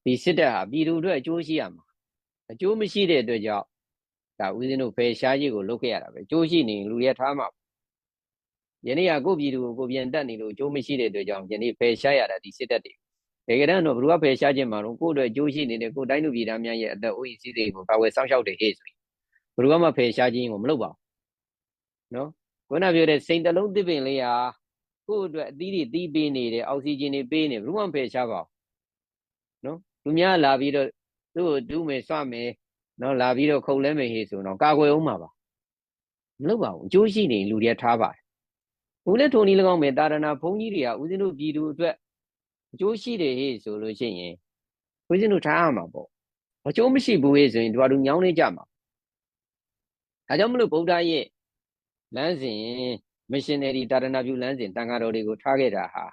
ဒီစစ်တပ်ဟာပြည်သူအတွက်အကျိုးရှိရမှာအကျိုးမရှိတဲ့အတွက်ကြောင့်ဒါဦးဇင်းတို့ဖယ်ရှားကြီးကိုလုပ်ခဲ့ရတာပဲအကျိုးရှိနေလူတွေထားမှာယနေ့ကကိုပြည်သူကိုပြန်တက်နေလို့အကျိုးမရှိတဲ့အတွက်ကြောင့်ယနေ့ဖယ်ရှားရတာဒီစစ်တပ်တွေတကယ်တော့ဘယ်သူကဖယ်ရှားခြင်းမှာတော့ကိုယ့်အတွက်အကျိုးရှိနေတဲ့ကိုတိုင်းလူပြည်သားများရဲ့အသက်အိုးအိမ်စည်းစိမ်ကိုကာဝယ်စောင့်ရှောက်တဲ့ဟေ့ဆိုရင်ဘယ်သူမှဖယ်ရှားခြင်းကိုမလုပ်ပါဘူးနော်ခုနပြောတဲ့စိန်တလုံးသစ်ပင်လေးဟာကိုယ့်အတွက်အသီးတွေတီးပေးနေတယ်အောက်ဆီဂျင်တွေပေးနေဘယ်သူမှဖယ်ရှားပါဘူးနော်သူများလာပြီးတော့သူ့ကိုတူးမယ်ဆွမယ်နော်လာပြီးတော့ခုတ်လဲမယ်ဟေ့ဆိုတော့ကာကွယ်အောင်မှာပါမလုပ်ပါဘူးအကျိုးရှိနေလူတွေထားပါတယ်ဦးလည်းထုံနည်း၎င်းပဲတာရဏဘုန်းကြီးတွေကဦးဇင်းတို့ပြည်သူအတွက်အကျိုးရှိတယ်ဟေ့ဆိုလို့ရှိရင်ဦးဇင်းတို့ထားရမှာပေါ့အကျိုးမရှိဘူးဟေ့ဆိုရင်တို့ညောင်းနေကြမှာဒါကြောင့်မလို့ဗုဒ္ဓရဲ့လမ်းစဉ်မရှင်နယ်ဒီတာရဏပြုလမ်းစဉ်တန်ဃာတော်တွေကိုထားခဲ့တာဟာ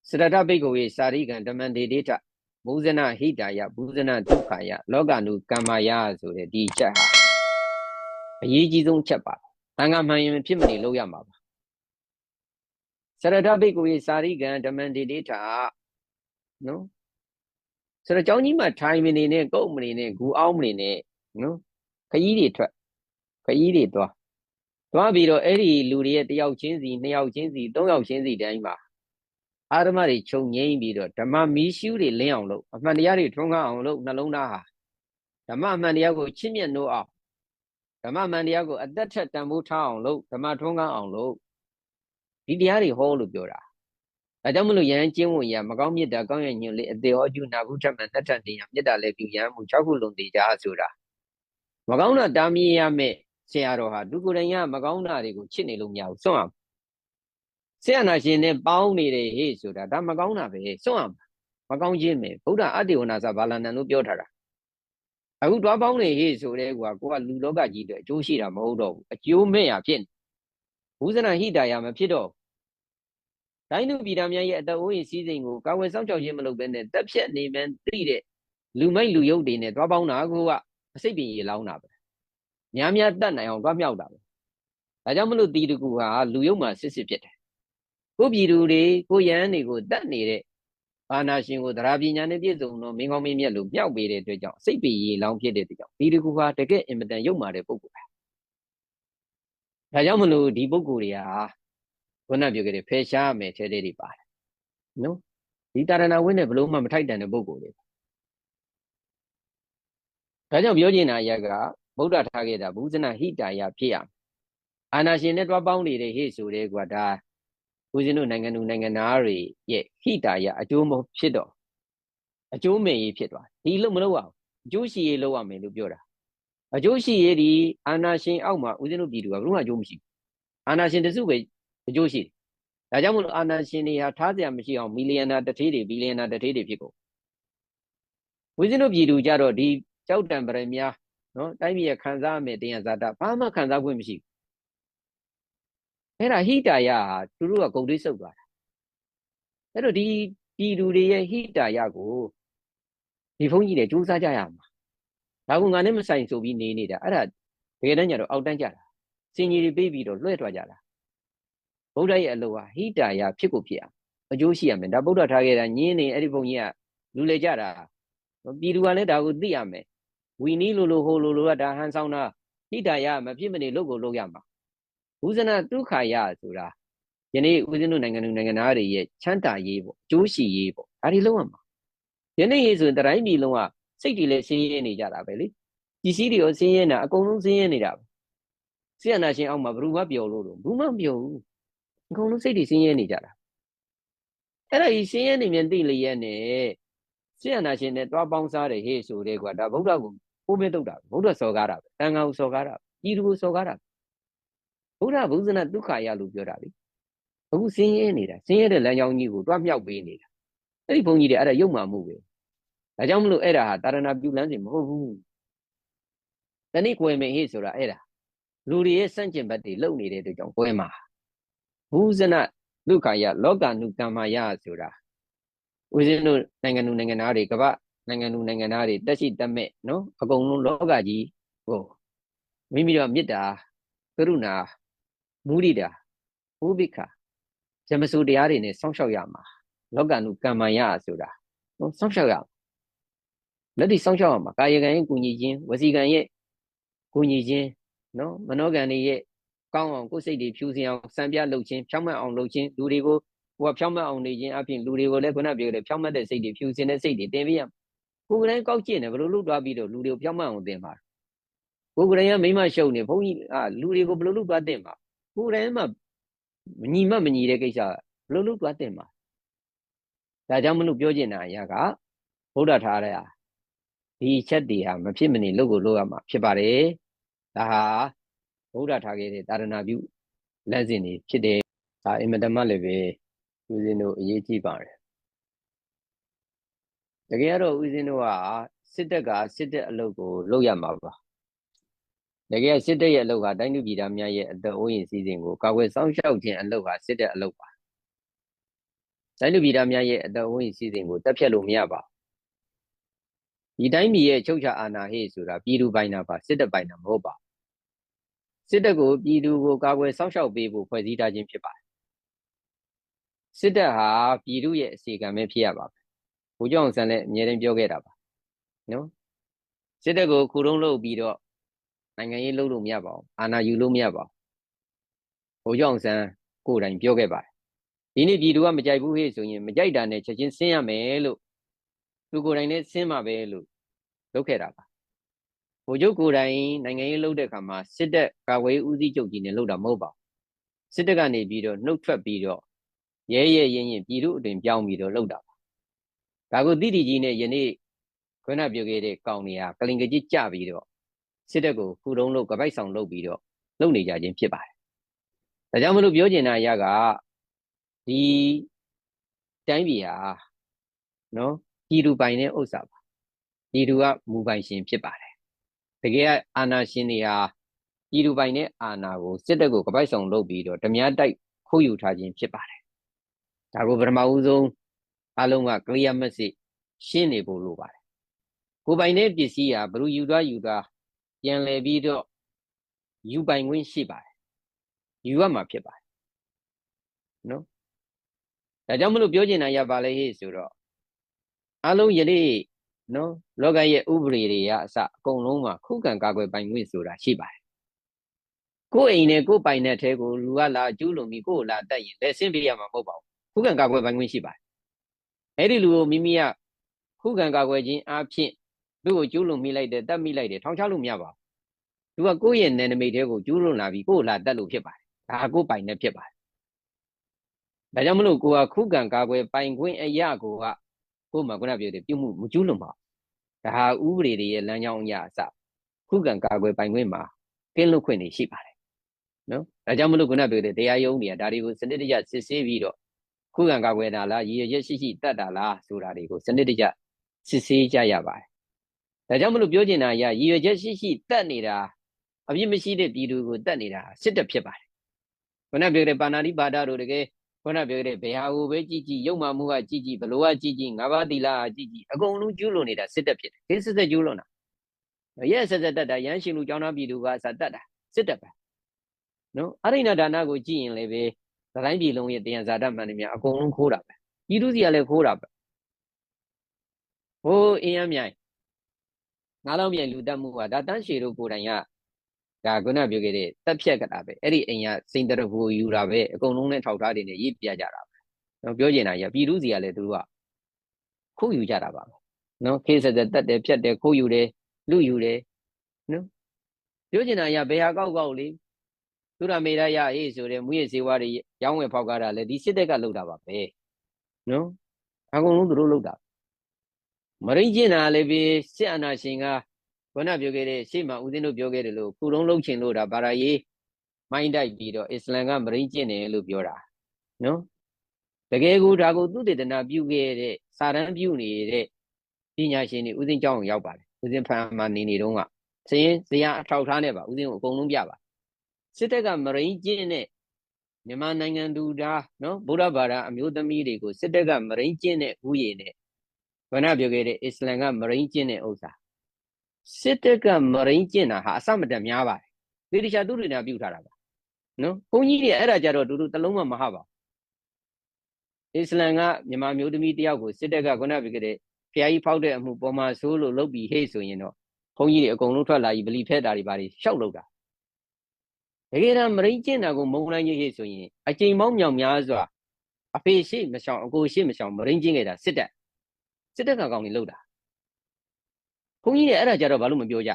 စရတဘိက္ခုရဲ့စာရိကံဓမ္မံဒေဒေထမုဇနဟိတာယဘူဇနဒုက္ခယလောကနုကမ္မယဆိုတဲ့ဒီချက်ဟာအရေးကြီးဆုံးချက်ပါတန်ဃာမှန်ရင်ဖြစ်မနေလို့ရမှာပါစရတဘိက္ခုရဲ့စာရိကံဓမ္မံဒေဒေထနော်ဆိုတော့ကျောင်းကြီးမှာထိုင်မနေနဲ့ကုတ်မနေနဲ့ဂူအောင်းမနေနဲ့နော်ခကြီးတွေထွက်ခကြီးတွေသွားပြီးတော့အဲ့ဒီလူတွေရဲ့တယောက်ချင်းစီနှစ်ယောက်ချင်းစီသုံးယောက်ချင်းစီတိုင်းမှာအာရမတွေခြုံငိမ့်ပြီးတော့ဓမ္မမီးရှူးတွေလင်းအောင်လို့အမှန်တရားတွေထွန်းကားအောင်လို့နှလုံးသားဟာဓမ္မအမှန်တရားကိုချစ်မြတ်နိုးအောင်ဓမ္မအမှန်တရားကိုအသက်ထက်တန်ဖိုးထားအောင်လို့ဓမ္မထွန်းကားအောင်လို့ဒီတရားတွေဟောလို့ပြောတာဒါကြောင့်မလို့ယဟန်ကျင့်ဝင်ရမကောင်းမြတ်တာကောင်းရညွန့်လေးအသေးဟောကျူနာဘူးထက်မှန်နှစ်ထပ်တင်ရမြတ်တာလည်းပြုယဟန်မှု6ခုလုံးတည်ကြဆိုတာမကောင်းတာတားမြင်ရမယ်ဆရာတော်ဟာသူကိုယ်တိုင်ကမကောင်းတာတွေကိုချစ်နေလို့မရဘူးစွန့်အောင်ဆရာနာရှင်နဲ့ပေါင်းနေတယ်ဟေ့ဆိုတာဒါမကောင်းတာပဲစွန့်အောင်မကောင်းခြင်းပဲဗုဒ္ဓအတ္တဝနာသဘာလနံလို့ပြောထားတာအခုတွားပေါင်းနေဟေ့ဆိုတဲ့ကွာကိုကလူလောကကြီးအတွက်အကျိုးရှိတာမဟုတ်တော့ဘူးအကျိုးမဲ့ရဖြစ်ဘုဇနာဟိတာယမဖြစ်တော့တိုင်းသူပြည်သားများရဲ့အတအိုးရင်စည်းစိမ်ကိုကာဝယ်စောင့်ရှောက်ခြင်းမလုပ်ဘဲနဲ့တက်ဖြတ်နေမှန်းသိတဲ့လူမိုက်လူယုတ်တွေနဲ့တွားပေါင်းတာကအစိတ်ပင်ရေလောင်းတာပဲများများတတ်နိုင်အောင်တွားမြောက်တာပဲဒါကြောင့်မလို့တီတကူဟာလူယုတ်မှာစစ်စစ်ဖြစ်တယ်ကိုပြည်သူတွေကိုရဟန်းတွေကိုတတ်နေတဲ့ဘာနာရှင်ကိုတရားပညာနဲ့ပြည့်စုံတော့မင်းကောင်းမင်းမြတ်လို့မြောက်ပေးတဲ့အတွက်ကြောင့်စိတ်ပင်ရေလောင်းဖြစ်တဲ့အတွက်ကြောင့်တီတကူဟာတကယ်အင်မတန်ယုတ်မာတဲ့ပုဂ္ဂိုလ်ပဲဒါကြောင့်မလို့ဒီပုဂ္ဂိုလ်တွေဟာခုနပြောခဲ့တဲ့ဖယ်ရှားမယ်ထဲတွေပါတယ်နော်ဒီတာရဏဝိနဲ့ဘလို့မှမထိုက်တန်တဲ့ပုဂ္ဂိုလ်တွေဒါကြောင့်ပြောချင်တာအရကဗုဒ္ဓထားခဲ့တာဘုဇနဟိတာယဖြစ်ရအာနာရှင်နဲ့တွားပေါင်းနေတဲ့ဟေ့ဆိုတဲ့ကွာဒါဦးဇင်းတို့နိုင်ငံသူနိုင်ငံသားတွေရဲ့ဟိတာယအကျိုးမဖြစ်တော့အကျိုးမဲ့ရေးဖြစ်သွားဒီလို့မလုပ်အောင်အကျိုးရှိရေးလုပ်ရမယ်လို့ပြောတာအကျိုးရှိရေးဒီအာနာရှင်အောက်မှာဦးဇင်းတို့ပြည်သူကဘယ်တော့မှအကျိုးမရှိဘူးအာနာရှင်တစုပဲအကျိုးရှိတယ်ဒါကြောင့်မလို့အာနာရှင်တွေဟာထားစရာမရှိအောင်မီလီယံနာတထေးတွေဘီလီယံနာတထေးတွေဖြစ်ကုန်ဦးဇင်းတို့ပြည်သူကြတော့ဒီကြောက်တံပရများနော်တိုင်းပြည်ခံစားရမယ်တရားဇာတာဘာမှခံစားခွင့်မရှိဘူးအဲ့ဒါဟိတာယဟာသူတို့ကဂုံတွေးဆုပ်သွားတာအဲ့တော့ဒီပြည်သူတွေရဲ့ဟိတာယကိုဒီဘုန်းကြီးတွေစူးစမ်းကြရမှာဒါကငါနဲ့မဆိုင်ဆိုပြီးနေနေတာအဲ့ဒါတကယ်တမ်းကျတော့အောက်တန်းကြတာစင်ကြီးတွေပေးပြီးတော့လွှဲထွက်ကြတာဗုဒ္ဓရဲ့အလိုဟာဟိတာယဖြစ်ကိုဖြစ်အောင်အကျိုးရှိရမယ်ဒါဗုဒ္ဓထားခဲ့တာညင်းနေအဲ့ဒီဘုန်းကြီးကလူလေကြတာပြည်သူကလည်းဒါကိုသိရမယ်ဝီနီးလိုဟိုလိုကဒါဟန်ဆောင်တာဟိတာယမဖြစ်မနေလုပ်ကိုလုပ်ရမှာဘုဇနဒုက္ခယဆိုတာယနေ့ဦးဇင်းတို့နိုင်ငံသူနိုင်ငံသားတွေရဲ့ချမ်းသာရေးပေါ့အကျိုးရှိရေးပေါ့ဒါတွေလုပ်ရမှာယနေ့ရေးဆိုရင်တိုင်းပြည်လုံးကစိတ်တွေလည်းဆင်းရဲနေကြတာပဲလေပစ္စည်းတွေရောဆင်းရဲနေတာအကုန်လုံးဆင်းရဲနေတာပဲဆရာနာရှင်အောက်မှာဘယ်သူမှပျော်လို့တော့ဘူးမှမပျော်ဘူးအကုန်လုံးစိတ်တွေဆင်းရဲနေကြတာအဲ့ဒါကြီးဆင်းရဲနေမြန်သိလျက်နဲ့ဆရာနာရှင်နဲ့တွားပေါင်းစားတယ်ဟေ့ဆိုတဲ့ကွာဒါဗုဒ္ဓကိုကိုးမဲတုတ်တာဗုဒ္ဓစော်ကားတာပဲတန်ခါကိုစော်ကားတာပြည်သူကိုစော်ကားတာဗုဒ္ဓဘုဇနဒုက္ခယလို့ပြောတာလေအခုဆင်းရဲနေတာဆင်းရဲတဲ့လမ်းကြောင်းကြီးကိုတွားမြောက်ပေးနေတာအဲ့ဒီဘုန်းကြီးတွေအဲ့ဒါယုံမှမှုပဲဒါကြောင့်မလို့အဲ့ဒါဟာတာရဏပြုလန်းစဉ်မဟုတ်ဘူးတဏိကွယ်မယ်ဟေ့ဆိုတာအဲ့ဒါလူတွေရဲ့စန့်ကျင်ဘက်တွေလုံနေတဲ့အတွက်ကြောင့်ကွယ်မှာဘုဇနဒုက္ခယလောကနုကမ္မယဆိုတာဦးဇင်းတို့နိုင်ငံသူနိုင်ငံသားတွေကမ္ဘာနိုင်ငံသူနိုင်ငံသားတွေတက်ရှိတက်မဲ့နော်အကုန်လုံးလောကကြီးဟိုမိမိတို့မေတ္တာကရုဏာမုဒိတာဥပိ္ပခယမဆိုတရားတွေနဲ့စောင့်ရှောက်ရမှာလောကနုကမ္မယဆိုတာ နော်စောင့်ရှောက်ရလက်တွေစောင့်ရှောက်ရမှာကာယကံရဲ့ကုညီခြင်းဝစီကံရဲ့ကုညီခြင်းနော်မနောကံတွေရဲ့ကောင်းအောင်ကိုယ်စိတ်တွေဖြူစင်အောင်စံပြလုပ်ခြင်းဖြောင့်မတ်အောင်လုပ်ခြင်းလူတွေကိုဟိုကဖြောင့်မတ်အောင်နေခြင်းအပြင်လူတွေကိုလည်းခုနပြောတဲ့ဖြောင့်မတ်တဲ့စိတ်တွေဖြူစင်တဲ့စိတ်တွေတင်ပေးရကိုယ်ကတိုင်းကောက်ကျင့်တယ်ဘယ်လိုလုပ်သွားပြီးတော့လူတွေကိုဖြောင့်မတ်အောင်တင်ပါကိုယ်ကတိုင်းကမိမရှုံနေဘုန်းကြီးလူတွေကိုဘယ်လိုလုပ်သွားတင်ပါကိုယ်တိုင်းမှာမညီမညီတဲ့ကိစ္စဘယ်လိုလုပ်သွားတင်ပါဒါကြောင့်မလို့ပြောချင်တာအရာကဗုဒ္ဓထားတဲ့ဒီချက်တွေဟာမဖြစ်မနေလုပ်ကိုလုပ်ရမှာဖြစ်ပါတယ်ဒါဟာဗုဒ္ဓထားခဲ့တဲ့သာသနာပြုလက်စဉ်တွေဖြစ်တယ်ဒါအင်မတန်မှလည်းပဲဦးဇင်းတို့အရေးကြီးပါတယ်တကယ်တော့ဦးဇင်းတို့ကစစ်တပ်ကစစ်တပ်အလုပ်ကိုလုပ်ရမှာပါတကယ်စစ်တပ်ရဲ့အလုပ်ကတိုင်းသူပြည်သားများရဲ့အသက်အိုးအိမ်စီးစိမ်ကိုကာကွယ်စောင့်ရှောက်ခြင်းအလုပ်ဟာစစ်တပ်အလုပ်ပါတိုင်းသူပြည်သားများရဲ့အသက်အိုးအိမ်စီးစိမ်ကိုတပ်ဖြတ်လို့မရပါဘူးဒီတိုင်းပြည်ရဲ့ချုပ်ချာအာဏာဟေ့ဆိုတာပြည်သူပိုင်တာပါစစ်တပ်ပိုင်တာမဟုတ်ပါစစ်တပ်ကိုပြည်သူကိုကာကွယ်စောင့်ရှောက်ပေးဖို့ဖွဲ့စည်းထားခြင်းဖြစ်ပါတယ်စစ်တပ်ဟာပြည်သူရဲ့အစီအကံပဲဖြစ်ရပါမယ်ဘုရားအောင်ဆန်းလည်းအမြဲတမ်းပြောခဲ့တာပါနော်စစ်တပ်ကိုခုတုံးလုပ်ပြီးတော့နိုင်ငံရေးလုပ်လို့မရပါဘူးအာဏာယူလို့မရပါဘူးဘုရားအောင်ဆန်းကိုယ်တိုင်ပြောခဲ့ပါတယ်ဒီနေ့ပြည်သူကမကြိုက်ဘူးဟေ့ဆိုရင်မကြိုက်တာနဲ့ချက်ချင်းဆင်းရမယ်လို့သူကိုယ်တိုင်နဲ့ဆင်းမှာပဲလို့လုပ်ခဲ့တာပါဘုရားကိုယ်တိုင်နိုင်ငံရေးလုပ်တဲ့အခါမှာစစ်တပ်ကာကွယ်ဦးစီးချုပ်ကြီးနဲ့လုပ်တာမဟုတ်ပါဘူးစစ်တပ်ကနေပြီးတော့နှုတ်ထွက်ပြီးတော့ရဲရဲရင်ရင်ပြည်သူအတွင်ပြောင်းပြီးတော့လုပ်တာပါဒါကိုတိတိကြီးနဲ့ယနေ့ခွန်းပြောခဲ့တဲ့ကောင်တွေကကလင်ကကြီးကြပြီးတော့စစ်တပ်ကိုခုတုံးလို့ကပိုက်ဆောင်လုပ်ပြီးတော့လုပ်နေကြခြင်းဖြစ်ပါတယ်ဒါကြောင့်မလို့ပြောချင်တာအရာကဒီတိုင်းပြည်ဟာနော်ပြည်သူပိုင်တဲ့ဥစ္စာပါပြည်သူကမူပိုင်ရှင်ဖြစ်ပါတယ်တကယ်အာဏာရှင်တွေဟာပြည်သူပိုင်တဲ့အာဏာကိုစစ်တပ်ကိုကပိုက်ဆောင်လုပ်ပြီးတော့ဓမြတိုက်ခိုးယူထားခြင်းဖြစ်ပါတယ်ဒါကိုပထမဦးဆုံးအလုံးက clear message ရှင်းနေဖို့လိုပါတယ်ကိုပိုင်တဲ့ပစ္စည်းဟာဘယ်လိုယူသွားပြန်လဲပြီးတော့ယူပိုင်ခွင့်ရှိပါတယ်ယူရမှာဖြစ်ပါတယ်နော်ဒါကြောင့်မလို့ပြောချင်တာရပါလေဟေ့ဆိုတော့အလုံးယနေ့နော်လောကရဲ့ဥပဒေတွေကအစအကုန်လုံးမှာခုခံကာကွယ်ပိုင်ခွင့်ဆိုတာရှိပါတယ်ကိုယ်အိမ်နဲ့ကိုယ်ပိုင်တဲ့ထဲကိုလူကလာကျူးလွန်ပြီးကိုယ်လာတတ်ရင်လက်ဆင်းပေးရမှာမဟုတ်ပါဘူးခုခံကာကွယ်ပိုင်ခွင့်ရှိပါတယ်အဲ့ဒီလူကိုမိမိကခုခံကာကွယ်ခြင်းအဖြစ်သူ့ကိုကျူးလွန်မိလိုက်တယ်တတ်မိလိုက်တယ်ထောင်ချလို့မရပါဘူးသူကကိုယ့်ရဲ့နယ်နိမိတ်ထဲကိုကျူးလွန်လာပြီးကိုယ်လာတတ်လို့ဖြစ်ပါတယ်ဒါကိုယ်ပိုင်နဲ့ဖြစ်ပါတယ်ဒါကြောင့်မလို့ကိုကခုခံကာကွယ်ပိုင်ခွင့်အရာကိုကကိုယ်မှာခုနပြောတဲ့ပြုမှုမကျူးလွန်ပါဒါဟာဥပဒေတွေရဲ့လမ်းကြောင်းအရာအစခုခံကာကွယ်ပိုင်ခွင့်မှာကင်းလွတ်ခွင့်တွေရှိပါတယ်နော်ဒါကြောင့်မလို့ခုနပြောတဲ့တရားရုံးတွေကဒါတွေကိုစနစ်တကျစစ်ဆေးပြီးတော့ခုခံကာကွယ်တာလားရည်ရွယ်ချက်ရှိတတ်တာလားဆိုတာတွေကိုစနစ်တကျစစ်ဆေးကြရပါတယ်ဒါကြောင့်မလို့ပြောချင်တာရည်ရွယ်ချက်ရှိတတ်နေတာအပြစ်မရှိတဲ့ပြည်သူကိုတတ်နေတာစစ်တပ်ဖြစ်ပါတယ်ခုနပြောတဲ့ပါဏာတိပါဒတို့တကယ်ခုနပြောတဲ့ဘယ်ဟာကိုပဲကြည်ရုပ်မှမှုကကြည်ဘလို့ကကြည်ငါးပါးသီလကကြည်အကုန်လုံးကျူးလွန်နေတာစစ်တပ်ဖြစ်တယ်ခင်းစစ်စစ်ကျူးလွန်တာရဲဆက်ဆက်တတ်တာရန်ရှင်လူကျောင်းသားပြည်သူကစတတ်တာစစ်တပ်ပဲနော်အရိဏဒါနကိုကြည်ရင်လည်းပဲတိုင်းပြည်လုံးရဲ့တရားဇာတမှန်တွေများအကုန်လုံးခိုးတာပဲပြည်သူစီကလည်းခိုးတာပဲဟိုးအင်းရမြိုင်ငါးလောင်းမြိုင်လူတတ်မှုကဒါတန်းရှည်တို့ကိုယ်တိုင်ကဒါခုနပြောခဲ့တဲ့တက်ဖြက်ကတာပဲအဲ့ဒီအိမ်ကစိန်တရဘူယူတာပဲအကုန်လုံးနဲ့ထောက်ထားတွေနဲ့ရေးပြကြတာပဲနော်ပြောချင်တာကြီးပြည်သူစီကလည်းသူတို့ကခိုးယူကြတာပါနော်ခေဆက်ဆက်တက်တယ်ဖြတ်တယ်ခိုးယူတယ်လူယူတယ်နော်ပြောချင်တာကြီးဘယ်ဟာကောက်လေသူရမေရရအေးဆိုတဲ့မူရစေဝါတွေရောင်းဝယ်ဖောက်ကားတာလေဒီစစ်တပ်ကလုပ်တာပါပဲနော်အကုန်လုံးသူတို့လုပ်တာမရင်းကျင်တာလည်းပဲစစ်အာဏာရှင်ကခုနပြောခဲ့တဲ့ရှေ့မှာဦးဇင်းတို့ပြောခဲ့တယ်လို့ခုလုံးလုံးချင်လို့ဒါဘာသာရေးမိုင်းတိုက်ပြီးတော့အစ္စလမ်ကမရင်းကျင်တယ်လို့ပြောတာနော်တကယ်ကိုဒါကိုသူတေသနာပြုခဲ့တဲ့စာတမ်းပြုနေတဲ့ပညာရှင်တွေဦးဇင်းကျောင်းရောက်ပါတယ်ဦးဇင်းဖန်မှာနေတုန်းကစရင်ဇရာအထောက်ထားနဲ့ပါဦးဇင်းကိုအကုန်လုံးပြပါစစ်တပ်ကမရင်းကျင်းတဲ့မြန်မာနိုင်ငံသူသားနော်ဗုဒ္ဓဘာသာအမျိုးသမီးတွေကိုစစ်တပ်ကမရင်းကျင်းတဲ့ဥယျာဉ်နဲ့ဘဏ္ဍပြောခဲ့တဲ့အစ္စလမ်ကမရင်းကျင်းတဲ့ဥစ္စာစစ်တပ်ကမရင်းကျင်းတာဟာအစမတန်များပါတယ်ဒီတခြားသူတွေနာပြုထားတာပါနော်ဘုန်းကြီးတွေအဲ့ဒါကြတော့တူတူတလုံးမှမဟပါအစ္စလမ်ကမြန်မာမျိုးသမီးတယောက်ကိုစစ်တပ်ကခုနပြောခဲ့တဲ့ ဖျားကြီးဖောက်တဲ့အမှုပေါ်မှာဆိုးလို့လုပ်ပြီးဟေ့ဆိုရင်တော့ဘုန်းကြီးတွေအကုန်လုံးထွက်လာပြီးဗလီဖက်တာတွေဘာတွေရှောက်လုပ်တာတကယ်တော့မရင်းကျင့်တာကိုမုံလိုက်ကြီးဟေ့ဆိုရင်အချိန်ပေါင်းမြောင်များစွာအဖေရှိမရှောင်အကိုရှိမရှောင်မရင်းကျင့်ခဲ့တာစစ်တပ်ကကောင်တွေလုပ်တာဘုန်းကြီးတွေအဲ့ဒါကြတော့ဘာလို့မပြောကြ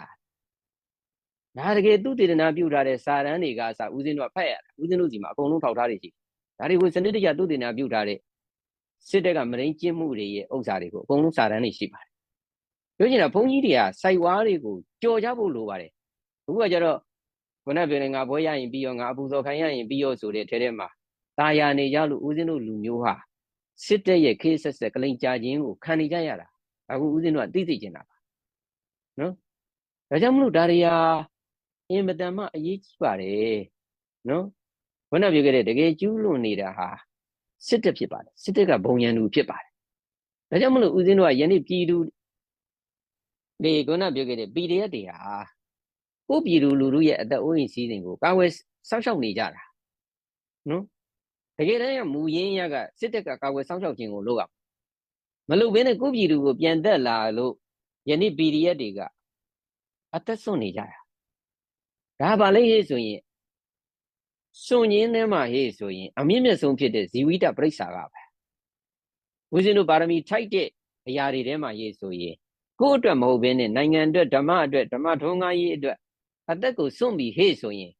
ဒါတကယ်သူတည်တနာပြုထားတဲ့စာတန်းတွေကအစဦးဇင်းတို့ဖတ်ရတာဦးဇင်းတို့စီမှာအကုန်လုံးထောက်ထားတွေရှိဒါတွေကိုစနစ်တကျသူတည်တနာပြုထားတဲ့စစ်တပ်ကမရင်းကျင့်မှုတွေရဲ့ဥစ္စာတွေကိုအကုန်လုံးစာတန်းတွေရှိပါတယ်ပြောချင်တာဘုန်းကြီးတွေကစိုက်ဝါးတွေကိုကြော်ကြဖို့လိုပါတယ်အခုကကြတော့ခုနပြောနေငါဘွဲရရင်ပြီးရောငါအပူဇော်ခံရရင်ပြီးရောဆိုတဲ့ထဲထဲမှာတာယာနေကြလို့ဦးဇင်းတို့လူမျိုးဟာစစ်တပ်ရဲ့ခေတ်ဆက်ဆက်ကလိန်ကြခြင်းကိုခံနေကြရတာအခုဦးဇင်းတို့ကသိသိကျင်တာပါနော်ဒါကြောင့်မလို့ဒါတွေဟာအင်မတန်မှအရေးကြီးပါတယ်နော်ခုနပြောခဲ့တဲ့တကယ်ကျူးလွန်နေတာဟာစစ်တပ်ဖြစ်ပါတယ်စစ်တပ်ကဘုံရန်သူဖြစ်ပါတယ်ဒါကြောင့်မလို့ဦးဇင်းတို့ကယနေ့ပြည်သူဒီခုနပြောခဲ့တဲ့ PDF တွေဟာကိုပြည်သူလူထုရဲ့အသက်အိုးအိမ်စီးစိမ်ကိုကာဝယ်စောင့်ရှောက်နေကြတာနော်တကယ်တမ်းမူရင်းရကစစ်တပ်ကကာဝယ်စောင့်ရှောက်ခြင်းကိုလုပ်ရမလုပ်ဘဲနဲ့ကိုပြည်သူကိုပြန်သက်လာလို့ယနေ့ PDF တွေကအသက်ဆွနေကြတာဒါပါလေဟေ့ဆိုရင်စွန်ရင်းထဲမှာဟေ့ဆိုရင်အမြင့်မြတ်ဆုံးဖြစ်တဲ့ဇီဝိတပရိစ္ဆာကပဲဦးဇင်းတို့ပါရမီထိုက်တဲ့အရာတွေထဲမှာဟေ့ဆိုရင်ကိုယ့်အတွက်မဟုတ်ဘဲနဲ့နိုင်ငံအတွက်ဓမ္မအတွက်ဓမ္မထုံးကားရေးအတွက်အသက်ကိုစွန့်ပြီးဟေ့ဆိုရင်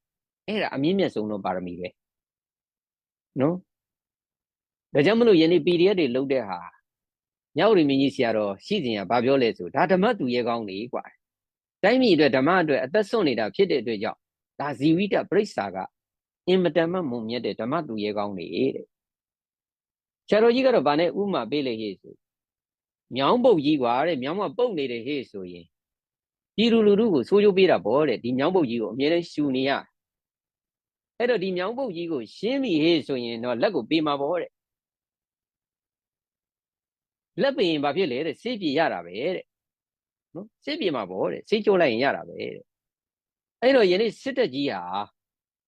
အဲ့ဒါအမြင့်မြတ်ဆုံးသောပါရမီပဲနော်ဒါကြောင့်မလို့ယနေ့ PDF တွေလုပ်တဲ့ဟာညောက်ရီမင်းကြီးဆရာတော်ရှိစဉ်ကဘာပြောလဲဆိုဒါဓမ္မသူရဲကောင်းနေกว่าတိုင်းပြည်အတွက်ဓမ္မအတွက်အသက်စွန့်နေတာဖြစ်တဲ့အတွက်ကြောင့်ဒါဇီဝိတပရိစ္ဆာကအင်မတန်မှမုံမြတ်တဲ့ဓမ္မသူရဲကောင်းနေတဲ့ဆရာတော်ကြီးကတော့ဗာနဲ့ဥမာပေးလေဟေ့ဆိုမြောင်းပုတ်ကြီးกว่าတဲ့မြောင်းမှာပုတ်နေတဲ့ဟေ့ဆိုရင်ပြည်သူလူထုကိုဆိုးကျိုးပေးတာဗောတဲ့ဒီမြောင်းပုတ်ကြီးကိုအမြဲတမ်းရှူနေရအဲ့တော့ဒီမြောင်းပုတ်ကြီးကိုရှင်းပြီဟေ့ဆိုရင်တော့လက်ကိုပေးမှာဗောတဲ့လက်ပေးရင်ဘာဖြစ်လဲတဲ့ဆေးပြေရတာပဲတဲ့နော်ဆေးပြေမှာဗောတဲ့ဆေးကျိုးလိုက်ရင်ရတာပဲတဲ့အဲ့တော့ယနေ့စစ်တပ်ကြီးဟာ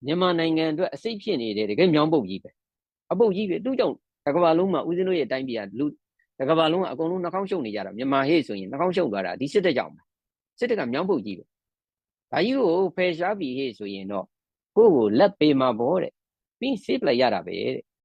မြန်မာနိုင်ငံအတွက်အစိတ်ဖြစ်နေတဲ့တကယ်မြောင်းပုတ်ကြီးပဲအပုတ်ကြီးပဲသူ့ကြောင့်တကဘာလုံးမှာဦးဇင်းတို့ရဲ့တိုင်းပြည်ကလူတကဘာလုံးကအကုန်လုံးနှာခေါင်းရှုပ်နေကြတာမြန်မာဟေ့ဆိုရင်နှာခေါင်းရှုပ်သွားတာဒီစစ်တပ်ကြောင့်ပဲစစ်တပ်ကမြောင်းပုတ်ကြီးပဲဒါကြီးကိုဖယ်ရှားပြီးဟေ့ဆိုရင်တော့ကိုယ့်ကိုလက်ပေးမှာဗောတဲ့ပြီးဆေးပလိုက်ရတာပဲတဲ့